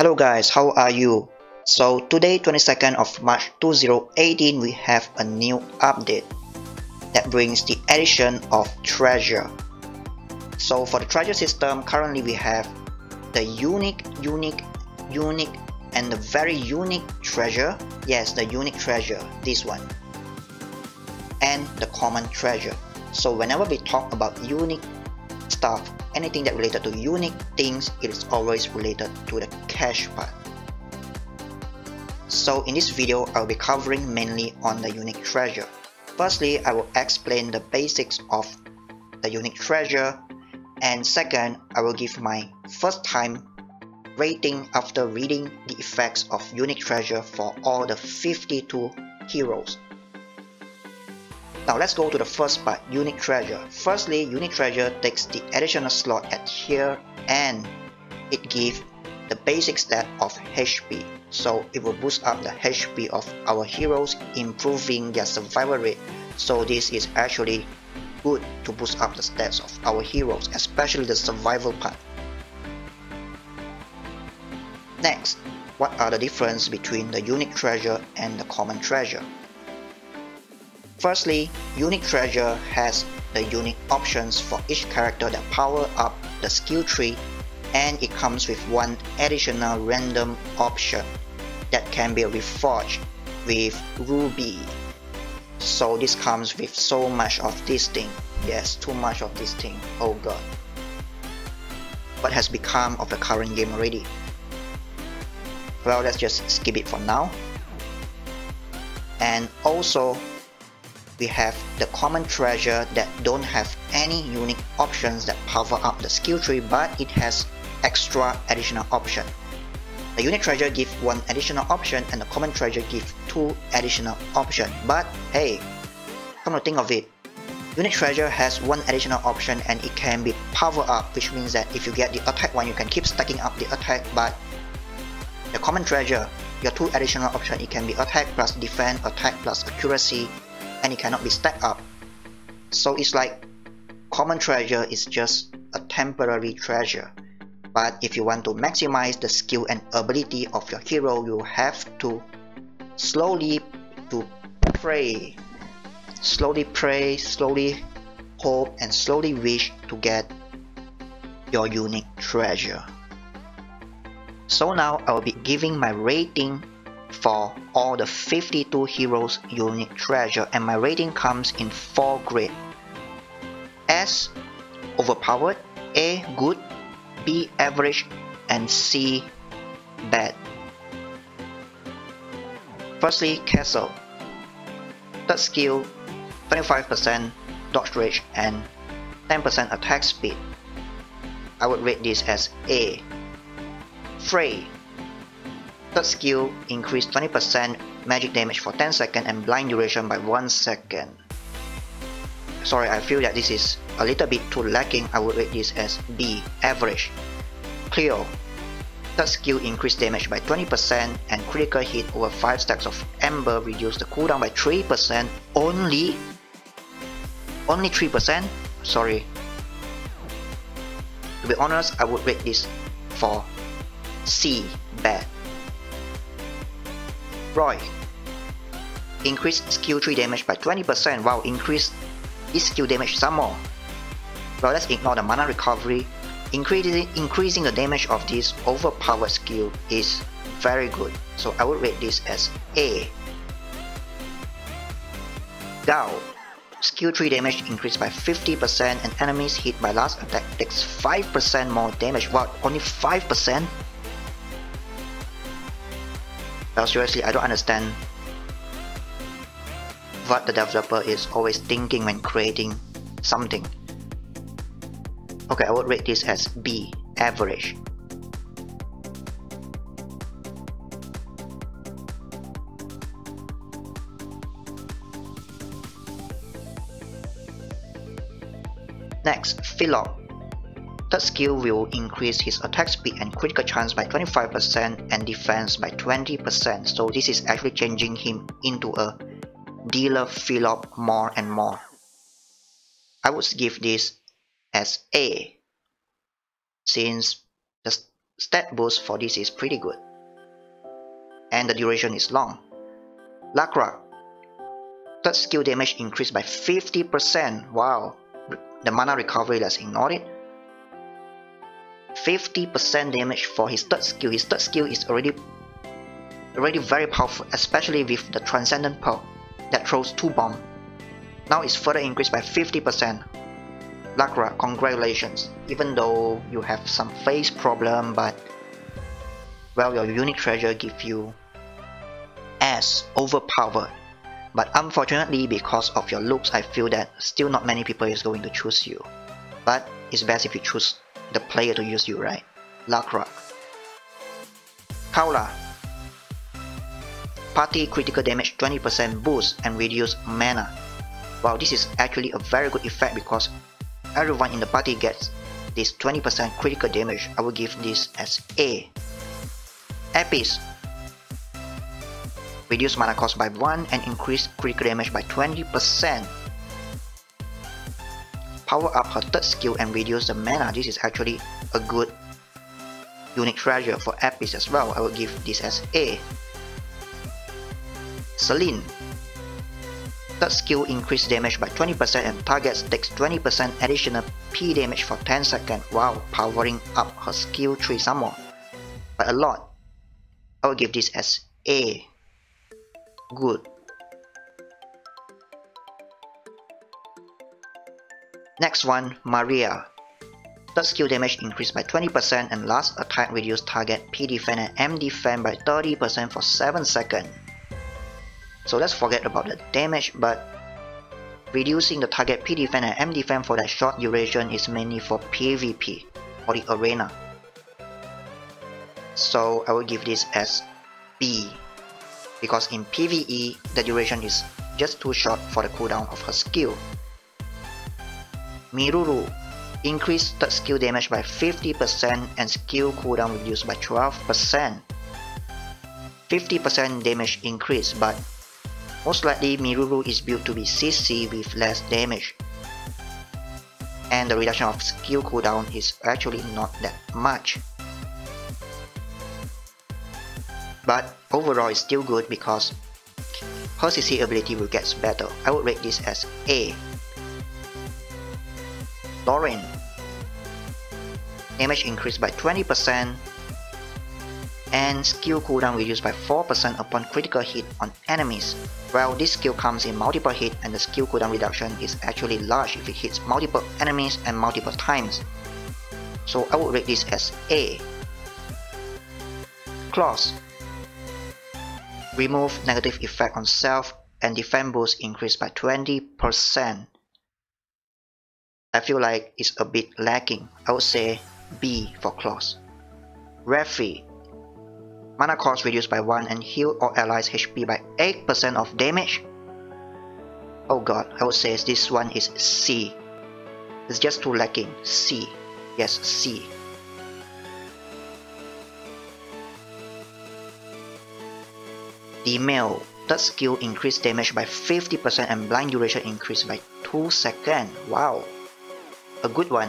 Hello guys, how are you? So today 22nd of March 2018 we have a new update that brings the addition of treasure. So for the treasure system, currently we have the unique and the very unique treasure. Yes, the unique treasure, this one. And the common treasure. So whenever we talk about unique stuff, anything that related to unique things, it is always related to the cash part. So in this video, I'll be covering mainly on the unique treasure. Firstly, I will explain the basics of the unique treasure, and second, I will give my first time rating after reading the effects of unique treasure for all the 52 heroes. Now let's go to the first part, unique treasure. Firstly, unique treasure takes the additional slot at here and it gives the basic stat of HP. So it will boost up the HP of our heroes, improving their survival rate. So this is actually good to boost up the stats of our heroes, especially the survival part. Next, what are the difference between the unique treasure and the common treasure? Firstly, unique treasure has the unique options for each character that power up the skill tree, and it comes with one additional random option that can be reforged with ruby. So this comes with so much of this thing. Yes, too much of this thing. Oh god. What has become of the current game already? Well, let's just skip it for now. And also, we have the common treasure that don't have any unique options that power up the skill tree, but it has extra additional option. The unique treasure gives one additional option and the common treasure gives two additional option. But hey, come to think of it, unique treasure has one additional option and it can be power up, which means that if you get the attack one, you can keep stacking up the attack. But the common treasure, your two additional option, it can be attack plus defense, attack plus accuracy, and it cannot be stacked up. So it's like common treasure is just a temporary treasure. But if you want to maximize the skill and ability of your hero, you have to slowly pray, slowly hope, and slowly wish to get your unique treasure. So now I will be giving my rating for all the 52 heroes unique treasure, and my rating comes in 4 grades: S overpowered, A good, B average, and C bad. Firstly, Castle. Third skill, 25% dodge rate and 10% attack speed. I would rate this as A. Frey. Third skill, increase 20% magic damage for 10 seconds and blind duration by 1 second. Sorry, I feel that this is a little bit too lacking. I would rate this as B, average. Cleo. Third skill, increase damage by 20% and critical hit over 5 stacks of Ember, reduce the cooldown by 3%. Only 3%? Sorry. To be honest, I would rate this for C, bad. Roy. Increase skill 3 damage by 20%. Wow, increase this skill damage some more. Well, let's ignore the mana recovery. Increasing the damage of this overpowered skill is very good. So I would rate this as A. Gao. Skill 3 damage increased by 50% and enemies hit by last attack takes 5% more damage. Wow, only 5%? Well, seriously, I don't understand what the developer is always thinking when creating something. Okay, I would rate this as B, average. Next, Philop. Third skill will increase his attack speed and critical chance by 25% and defense by 20%. So this is actually changing him into a dealer Philop more and more. I would give this as A, since the stat boost for this is pretty good. And the duration is long. Blackrock. Third skill damage increased by 50%. Wow. The mana recovery, let's ignore it. 50% damage for his third skill. His third skill is already very powerful, especially with the Transcendent Pearl that throws 2 bombs. Now it's further increased by 50%. Blackrock, congratulations. Even though you have some face problem, but well, your unique treasure gives you as overpowered. But unfortunately, because of your looks, I feel that still not many people is going to choose you. But it's best if you choose the player to use you, right? Blackrock. Kaula. Party critical damage 20% boost and reduce mana. Wow, this is actually a very good effect because everyone in the party gets this 20% critical damage. I will give this as A. Epis. Reduce mana cost by 1 and increase critical damage by 20%. Power up her third skill and reduce the mana. This is actually a good unique treasure for Epis as well. I will give this as A. Celine. Third skill increase damage by 20% and targets takes 20% additional P damage for 10 seconds. Wow, powering up her skill tree some more. By a lot. I will give this as A. Good. Next one, Maria. Third skill damage increased by 20% and last attack reduce target P defense and M defense by 30% for 7 seconds. So let's forget about the damage, but reducing the target P defense and M defense for that short duration is mainly for PvP or the arena. So I will give this as B. Because in PvE, the duration is just too short for the cooldown of her skill. Miruru. Increase third skill damage by 50% and skill cooldown reduced by 12%. 50% damage increase, but most likely Miruru is built to be CC with less damage. And the reduction of skill cooldown is actually not that much. But overall it's still good because her CC ability will get better. I would rate this as A. Lauren. Damage increased by 20% and skill cooldown reduced by 4% upon critical hit on enemies. Well, this skill comes in multiple hits and the skill cooldown reduction is actually large if it hits multiple enemies and multiple times. So I would rate this as A. Claws. Remove negative effect on self and defense boost increased by 20%. I feel like it's a bit lacking. I would say B for Claws. Referee. Mana cost reduced by 1 and heal all allies HP by 8% of damage. Oh god, I would say this one is C. It's just too lacking. C. Yes, C. Demel. Third skill increased damage by 50% and blind duration increased by 2 seconds. Wow. A good one.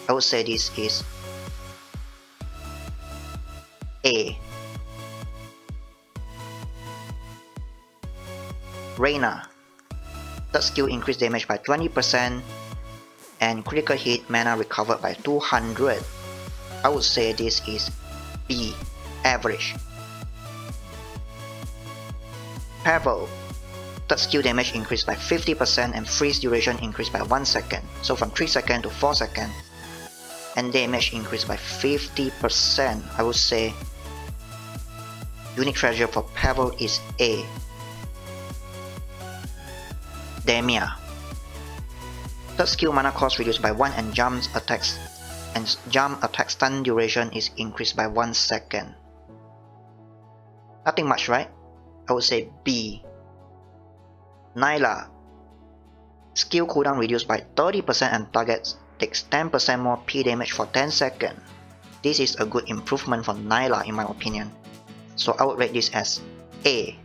I would say this is A. Reina. Third skill increased damage by 20% and critical hit mana recovered by 200. I would say this is B. Average. Pebble. Third skill damage increased by 50% and freeze duration increased by 1 second. So from 3 seconds to 4 seconds. And damage increased by 50%. I would say unique treasure for Pebble is A. Demia. Third skill mana cost reduced by 1 and jump attack stun duration is increased by 1 second. Nothing much, right? I would say B. Nyla. Skill cooldown reduced by 30% and targets takes 10% more P damage for 10 seconds. This is a good improvement for Nyla in my opinion. So I would rate this as A.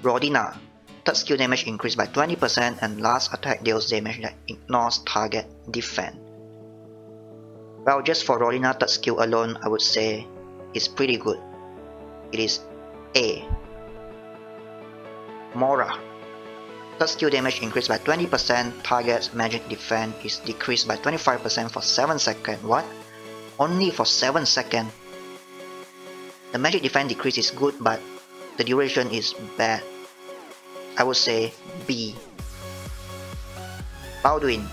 Rodina. Third skill damage increased by 20% and last attack deals damage that ignores target defense. Well, just for Rolina third skill alone, I would say it's pretty good. It is A. Mora. Third skill damage increased by 20%, target's magic defense is decreased by 25% for 7 seconds. What? Only for 7 seconds? The magic defense decrease is good, but the duration is bad. I would say B. Baldwin.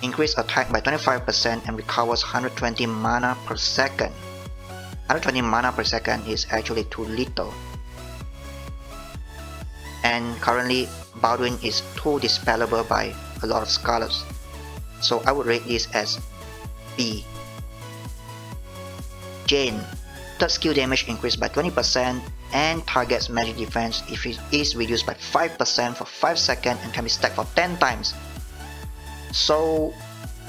Increase attack by 25% and recovers 120 mana per second. 120 mana per second is actually too little. And currently Baldwin is too dispellable by a lot of scholars. So I would rate this as B. Jane. Third skill damage increased by 20% and target's magic defense is reduced by 5% for 5 seconds and can be stacked for 10 times. So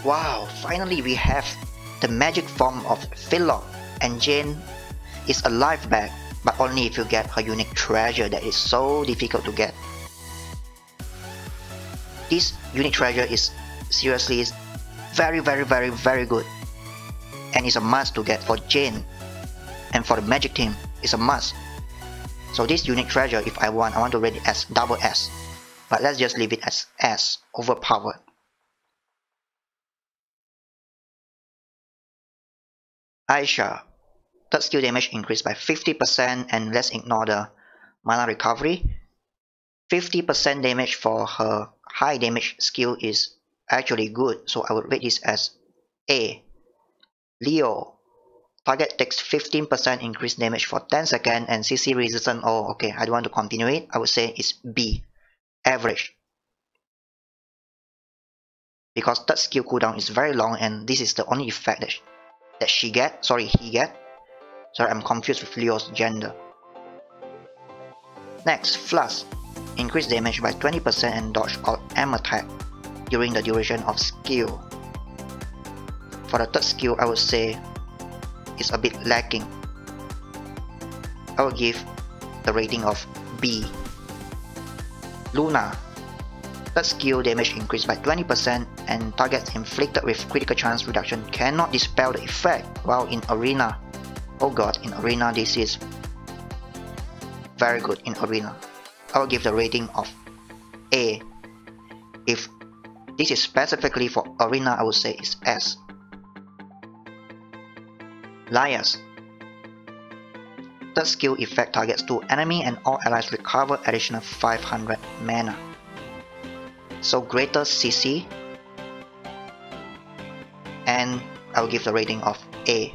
wow, finally we have the magic form of Philok, and Jane is alive back, but only if you get her unique treasure that is so difficult to get. This unique treasure is seriously very good, and it's a must to get for Jane, and for the magic team it's a must. So this unique treasure, if I want to rate it as double S, but let's just leave it as S, overpowered. Aisha. Third skill damage increased by 50%, and let's ignore the mana recovery. 50% damage for her high damage skill is actually good, so I would rate this as A. Leo. Target takes 15% increased damage for 10 seconds and CC resistance. Oh, okay, I don't want to continue it. I would say it's B. Average. Because third skill cooldown is very long and this is the only effect that he get. Sorry, I'm confused with Leo's gender. Next, Flash. Increase damage by 20% and dodge all aim attack during the duration of skill. For the third skill, I would say it's a bit lacking. I will give the rating of B. Luna. Third skill damage increased by 20% and targets inflicted with critical chance reduction cannot dispel the effect while in arena. Oh god, in arena this is very good in arena. I will give the rating of A. If this is specifically for arena, I would say it's S. Lias. Third skill effect targets 2 enemy and all allies recover additional 500 mana. So greater CC, and I will give the rating of A.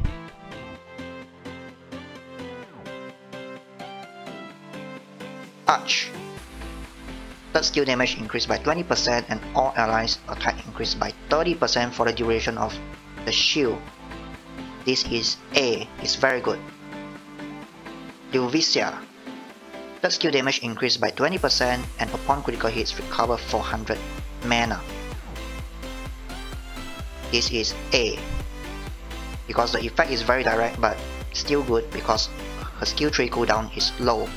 Arch. Third skill damage increased by 20% and all allies attack increased by 30% for the duration of the shield. This is A, it's very good. Luvicia. Third skill damage increased by 20% and upon critical hits recover 400 mana. This is A. Because the effect is very direct but still good because her skill tree cooldown is low.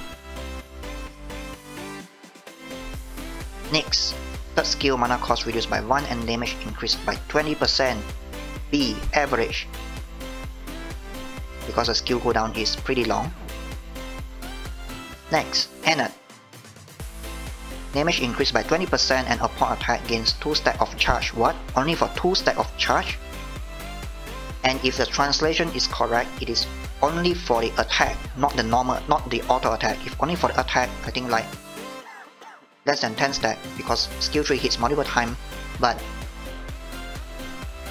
Nyx. Third skill mana cost reduced by 1 and damage increased by 20%. B. Average. Because the skill cooldown is pretty long. Next, Annette. Damage increased by 20% and upon attack gains 2 stack of charge. What? Only for 2 stack of charge? And if the translation is correct, it is only for the attack, not the normal, not the auto attack. If only for the attack, I think like less than 10 stack because skill tree hits multiple times, but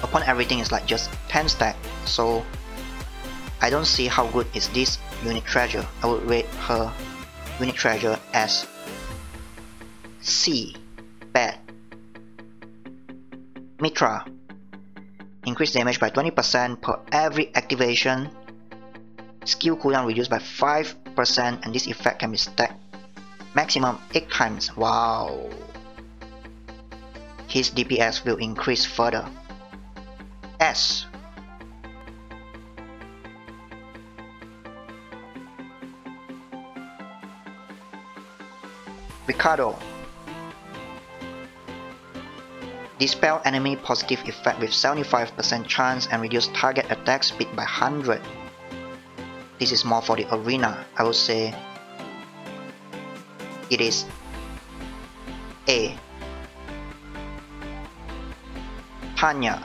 upon everything is like just 10 stack. So I don't see how good is this unique treasure. I would rate her unique treasure as C. Bad. Mitra. Increased damage by 20% per every activation. Skill cooldown reduced by 5% and this effect can be stacked maximum 8 times. Wow. His DPS will increase further. S. Ricardo. Dispel enemy positive effect with 75% chance and reduce target attack speed by 100. This is more for the arena. I would say it is A. Tanya.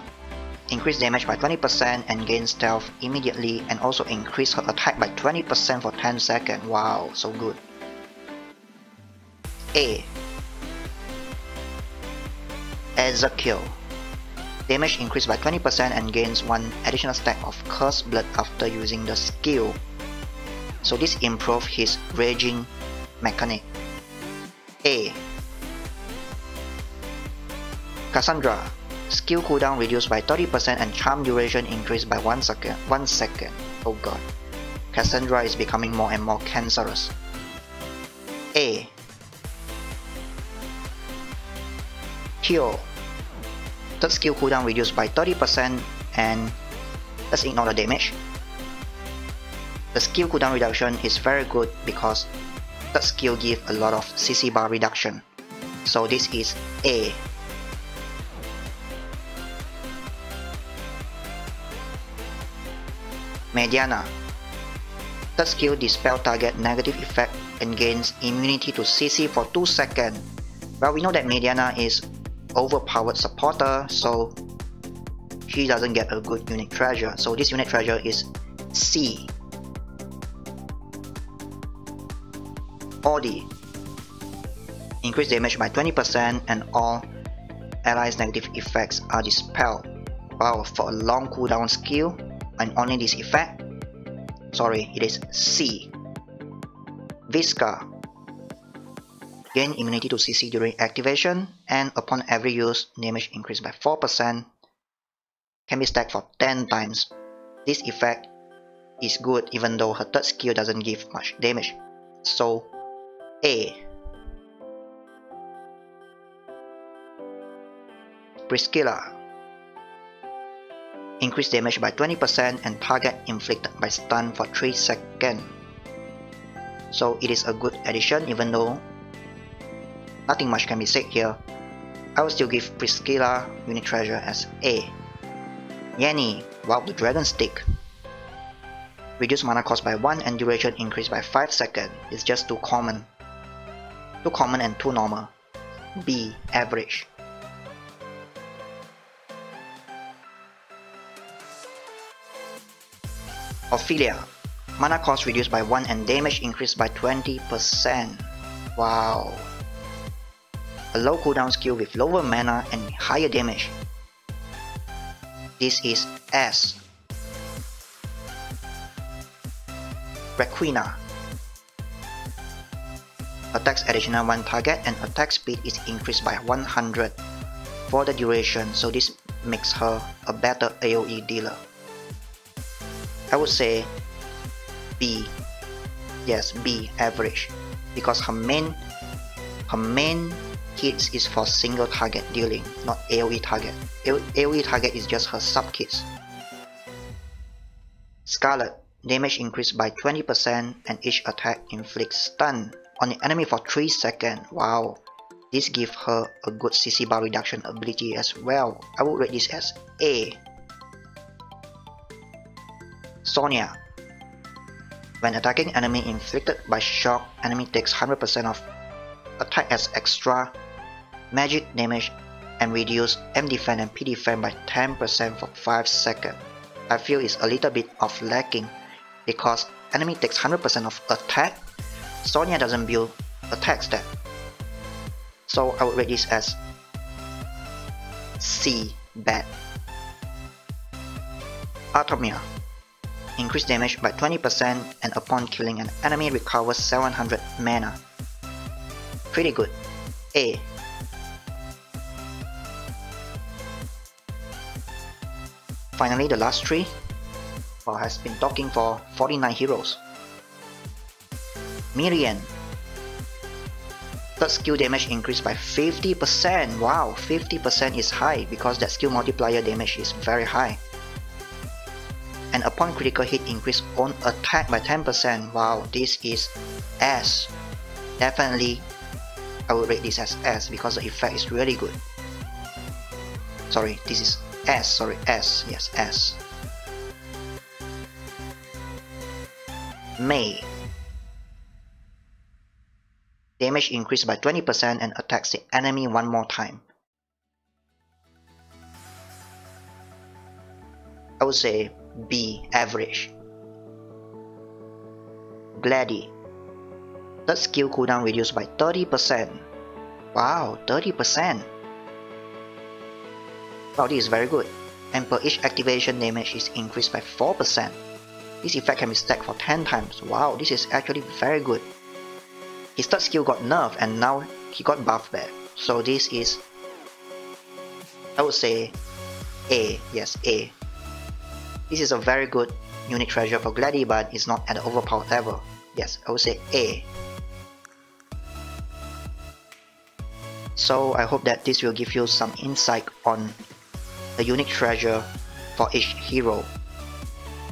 Increase damage by 20% and gain stealth immediately, and also increase her attack by 20% for 10 seconds. Wow, so good. A. Ezekiel. Damage increased by 20% and gains 1 additional stack of Cursed Blood after using the skill. So this improves his raging mechanic. A. Cassandra. Skill cooldown reduced by 30% and charm duration increased by 1 second. Oh god. Cassandra is becoming more and more cancerous. A. Cleo. Third skill cooldown reduced by 30% and let's ignore the damage. The skill cooldown reduction is very good because third skill gives a lot of CC bar reduction. So this is A. Mediana. Third skill dispel target negative effect and gains immunity to CC for 2 seconds. Well, we know that Mediana is overpowered supporter, so she doesn't get a good unique treasure. So this unique treasure is C. Audi. Increase damage by 20% and all allies' negative effects are dispelled. Wow, for a long cooldown skill and only this effect. Sorry, it is C. Visca. Gain immunity to CC during activation, and upon every use, damage increased by 4%. Can be stacked for 10 times. This effect is good even though her third skill doesn't give much damage. So, A. Priscilla. Increase damage by 20% and target inflicted by stun for 3 seconds. So it is a good addition even though nothing much can be said here. I will still give Priscilla unique treasure as A. Yenny. Wow, the dragon stick. Reduce mana cost by 1 and duration increased by 5 seconds. It's just too common. Too common and too normal. B. Average. Ophelia. Mana cost reduced by 1 and damage increased by 20%. Wow. A low cooldown skill with lower mana and higher damage. This is S. Requina. Attacks additional 1 target and attack speed is increased by 100 for the duration, so this makes her a better AoE dealer. I would say B. Yes, B, average, because her main hits is for single target dealing, not AoE target. AoE target is just her sub kits. Scarlet. Damage increased by 20% and each attack inflicts stun on the enemy for 3 seconds. Wow, this gives her a good CC bar reduction ability as well. I would rate this as A. Sonia. When attacking enemy inflicted by shock, enemy takes 100% of attack as extra magic damage and reduce M defense and P defense by 10% for 5 seconds. I feel it's a little bit of lacking because enemy takes 100% of attack. Sonia doesn't build attack stat. So I would rate this as C, bad. Artemia. Increase damage by 20% and upon killing an enemy recovers 700 mana. Pretty good. A. Finally, the last three. Well, has been talking for 49 heroes. Miriam. Third skill damage increased by 50%. Wow, 50% is high because that skill multiplier damage is very high. And upon critical hit, increase own attack by 10%. Wow, this is S. Definitely I will rate this as S because the effect is really good. Sorry, this is S, sorry, S, yes, S. May. Damage increased by 20% and attacks the enemy one more time. I would say B, average. Glady. Third skill cooldown reduced by 30%. Wow, 30%. Wow, this is very good. And per each activation, damage is increased by 4%. This effect can be stacked for 10 times. Wow, this is actually very good. His third skill got nerfed and now he got buffed back. So this is, I would say, A. Yes, A. This is a very good unique treasure for Glady, but it's not at the overpowered level. Yes, I would say A. So I hope that this will give you some insight on the unique treasure for each hero.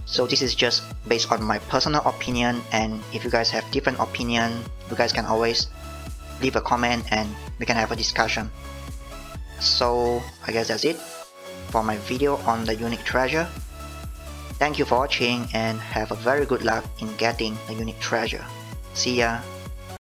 So this is just based on my personal opinion, and if you guys have different opinion, you guys can always leave a comment and we can have a discussion. So I guess that's it for my video on the unique treasure. Thank you for watching and have a very good luck in getting the unique treasure. See ya!